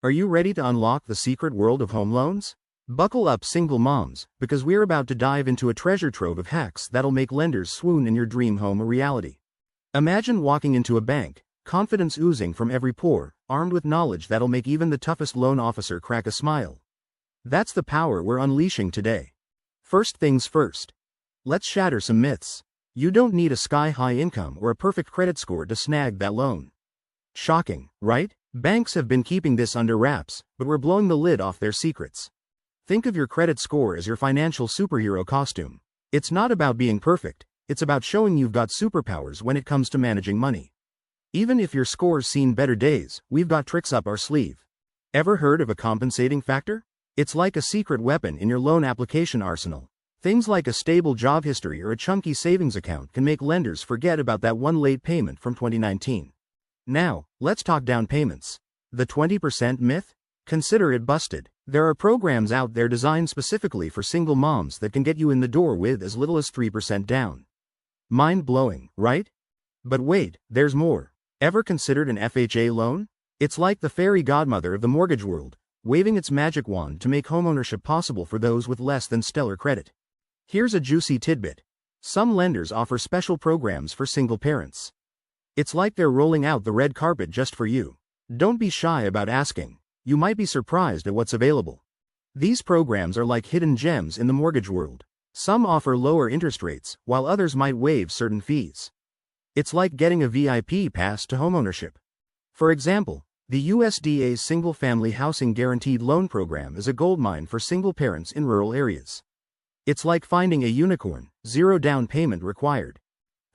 Are you ready to unlock the secret world of home loans? Buckle up, single moms, because we're about to dive into a treasure trove of hacks that'll make lenders swoon in your dream home a reality. Imagine walking into a bank, confidence oozing from every pore, armed with knowledge that'll make even the toughest loan officer crack a smile. That's the power we're unleashing today. First things first. Let's shatter some myths. You don't need a sky-high income or a perfect credit score to snag that loan. Shocking, right? Banks have been keeping this under wraps, but we're blowing the lid off their secrets. Think of your credit score as your financial superhero costume. It's not about being perfect, it's about showing you've got superpowers when it comes to managing money. Even if your score's seen better days, we've got tricks up our sleeve. Ever heard of a compensating factor? It's like a secret weapon in your loan application arsenal. Things like a stable job history or a chunky savings account can make lenders forget about that one late payment from 2019. Now, let's talk down payments. The 20% myth? Consider it busted. There are programs out there designed specifically for single moms that can get you in the door with as little as 3% down. Mind-blowing, right? But wait, there's more. Ever considered an FHA loan? It's like the fairy godmother of the mortgage world, waving its magic wand to make homeownership possible for those with less than stellar credit. Here's a juicy tidbit. Some lenders offer special programs for single parents. It's like they're rolling out the red carpet just for you. Don't be shy about asking. You might be surprised at what's available. These programs are like hidden gems in the mortgage world. Some offer lower interest rates, while others might waive certain fees. It's like getting a VIP pass to homeownership. For example, the USDA's Single Family Housing Guaranteed Loan Program is a goldmine for single parents in rural areas. It's like finding a unicorn, zero down payment required.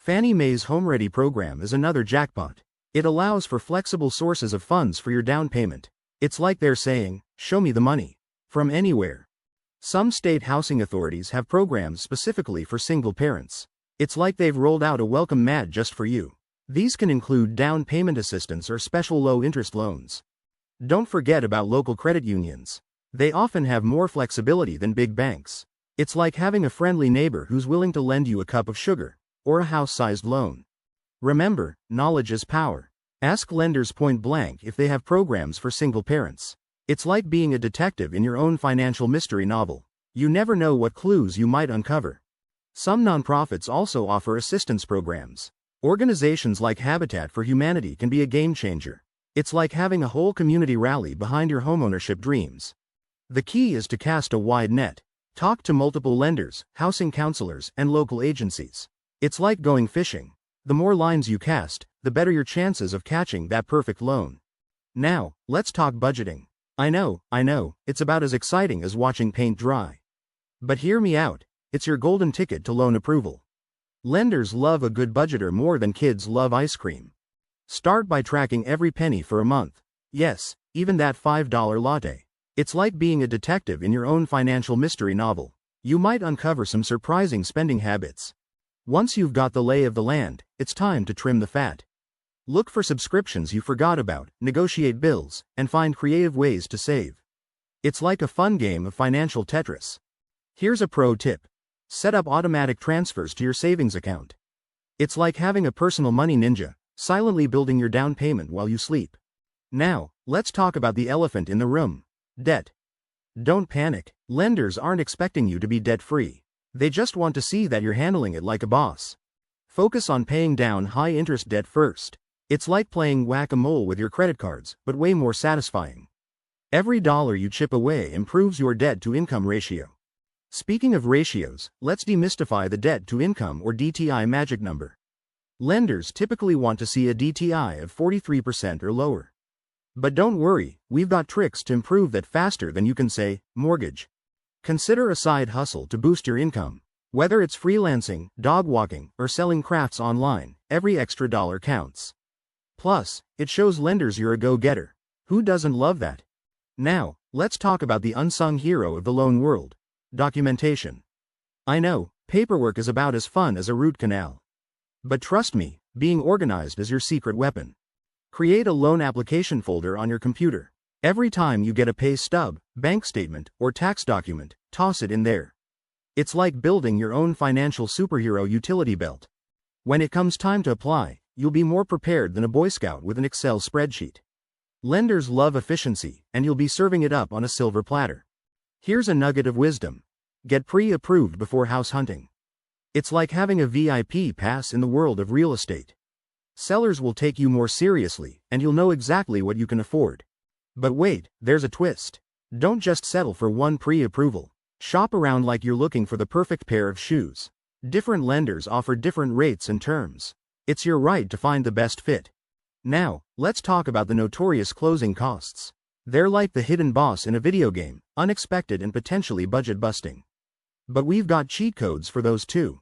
Fannie Mae's Home Ready program is another jackpot. It allows for flexible sources of funds for your down payment. It's like they're saying, show me the money. From anywhere. Some state housing authorities have programs specifically for single parents. It's like they've rolled out a welcome mat just for you. These can include down payment assistance or special low-interest loans. Don't forget about local credit unions. They often have more flexibility than big banks. It's like having a friendly neighbor who's willing to lend you a cup of sugar, or a house-sized loan. Remember, knowledge is power. Ask lenders point blank if they have programs for single parents. It's like being a detective in your own financial mystery novel. You never know what clues you might uncover. Some nonprofits also offer assistance programs. Organizations like Habitat for Humanity can be a game changer. It's like having a whole community rally behind your homeownership dreams. The key is to cast a wide net. Talk to multiple lenders, housing counselors, and local agencies. It's like going fishing. The more lines you cast, the better your chances of catching that perfect loan. Now, let's talk budgeting. I know, it's about as exciting as watching paint dry. But hear me out, it's your golden ticket to loan approval. Lenders love a good budgeter more than kids love ice cream. Start by tracking every penny for a month. Yes, even that $5 latte. It's like being a detective in your own financial mystery novel. You might uncover some surprising spending habits. Once you've got the lay of the land, it's time to trim the fat. Look for subscriptions you forgot about, negotiate bills, and find creative ways to save. It's like a fun game of financial Tetris. Here's a pro tip. Set up automatic transfers to your savings account. It's like having a personal money ninja, silently building your down payment while you sleep. Now, let's talk about the elephant in the room. Debt. Don't panic. Lenders aren't expecting you to be debt-free. They just want to see that you're handling it like a boss. Focus on paying down high-interest debt first. It's like playing whack-a-mole with your credit cards, but way more satisfying. Every dollar you chip away improves your debt-to-income ratio. Speaking of ratios, let's demystify the debt-to-income or DTI magic number. Lenders typically want to see a DTI of 43% or lower. But don't worry, we've got tricks to improve that faster than you can say, mortgage. Consider a side hustle to boost your income. Whether it's freelancing, dog walking, or selling crafts online, every extra dollar counts. Plus, it shows lenders you're a go-getter. Who doesn't love that? Now, let's talk about the unsung hero of the loan world. Documentation. I know, paperwork is about as fun as a root canal. But trust me, being organized is your secret weapon. Create a loan application folder on your computer. Every time you get a pay stub, bank statement, or tax document, toss it in there. It's like building your own financial superhero utility belt. When it comes time to apply, you'll be more prepared than a Boy Scout with an Excel spreadsheet. Lenders love efficiency, and you'll be serving it up on a silver platter. Here's a nugget of wisdom. Get pre-approved before house hunting. It's like having a VIP pass in the world of real estate. Sellers will take you more seriously, and you'll know exactly what you can afford. But wait, there's a twist. Don't just settle for one pre-approval. Shop around like you're looking for the perfect pair of shoes. Different lenders offer different rates and terms. It's your right to find the best fit. Now, let's talk about the notorious closing costs. They're like the hidden boss in a video game, unexpected and potentially budget-busting. But we've got cheat codes for those too.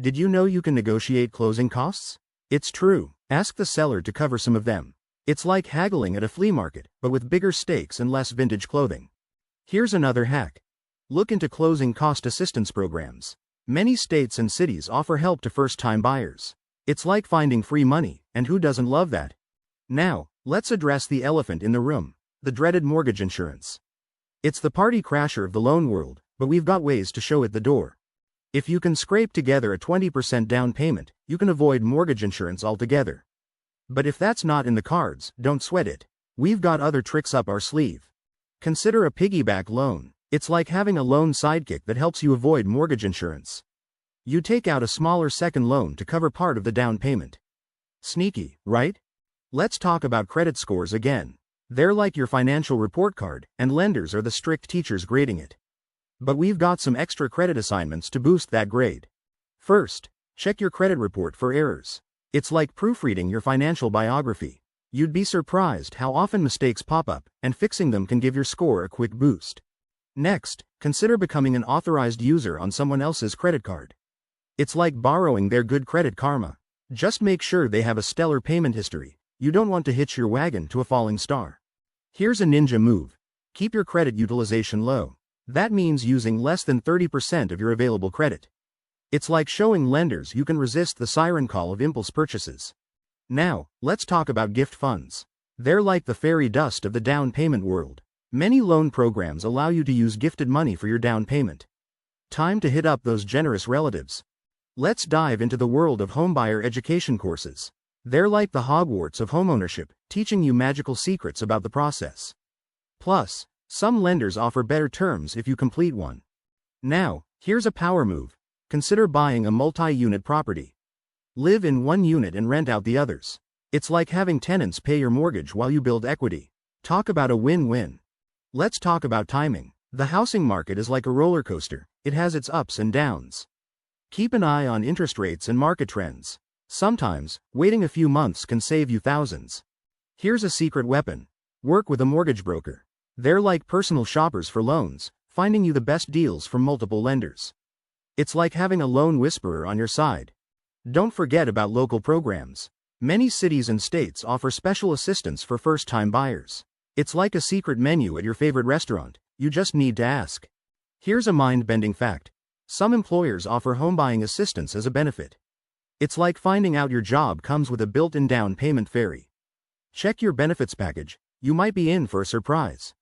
Did you know you can negotiate closing costs? It's true. Ask the seller to cover some of them. It's like haggling at a flea market, but with bigger stakes and less vintage clothing. Here's another hack. Look into closing cost assistance programs. Many states and cities offer help to first-time buyers. It's like finding free money, and who doesn't love that? Now, let's address the elephant in the room, the dreaded mortgage insurance. It's the party crasher of the loan world, but we've got ways to show it the door. If you can scrape together a 20% down payment, you can avoid mortgage insurance altogether. But if that's not in the cards, don't sweat it. We've got other tricks up our sleeve. Consider a piggyback loan. It's like having a loan sidekick that helps you avoid mortgage insurance. You take out a smaller second loan to cover part of the down payment. Sneaky, right? Let's talk about credit scores again. They're like your financial report card, and lenders are the strict teachers grading it. But we've got some extra credit assignments to boost that grade. First, check your credit report for errors. It's like proofreading your financial biography. You'd be surprised how often mistakes pop up, and fixing them can give your score a quick boost. Next, consider becoming an authorized user on someone else's credit card. It's like borrowing their good credit karma. Just make sure they have a stellar payment history. You don't want to hitch your wagon to a falling star. Here's a ninja move. Keep your credit utilization low. That means using less than 30% of your available credit. It's like showing lenders you can resist the siren call of impulse purchases. Now, let's talk about gift funds. They're like the fairy dust of the down payment world. Many loan programs allow you to use gifted money for your down payment. Time to hit up those generous relatives. Let's dive into the world of homebuyer education courses. They're like the Hogwarts of homeownership, teaching you magical secrets about the process. Plus, some lenders offer better terms if you complete one. Now, here's a power move. Consider buying a multi-unit property. Live in one unit and rent out the others. It's like having tenants pay your mortgage while you build equity. Talk about a win-win. Let's talk about timing. The housing market is like a roller coaster. It has its ups and downs. Keep an eye on interest rates and market trends. Sometimes, waiting a few months can save you thousands. Here's a secret weapon. Work with a mortgage broker. They're like personal shoppers for loans, finding you the best deals from multiple lenders. It's like having a loan whisperer on your side. Don't forget about local programs. Many cities and states offer special assistance for first-time buyers. It's like a secret menu at your favorite restaurant. You just need to ask. Here's a mind-bending fact. Some employers offer home buying assistance as a benefit. It's like finding out your job comes with a built-in down payment fairy. Check your benefits package. You might be in for a surprise.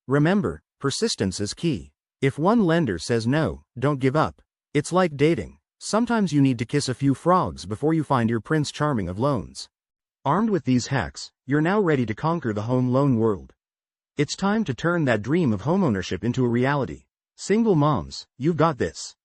Remember, persistence is key. If one lender says no, don't give up. It's like dating. Sometimes you need to kiss a few frogs before you find your Prince Charming of loans. Armed with these hacks, you're now ready to conquer the home loan world. It's time to turn that dream of homeownership into a reality. Single moms, you've got this.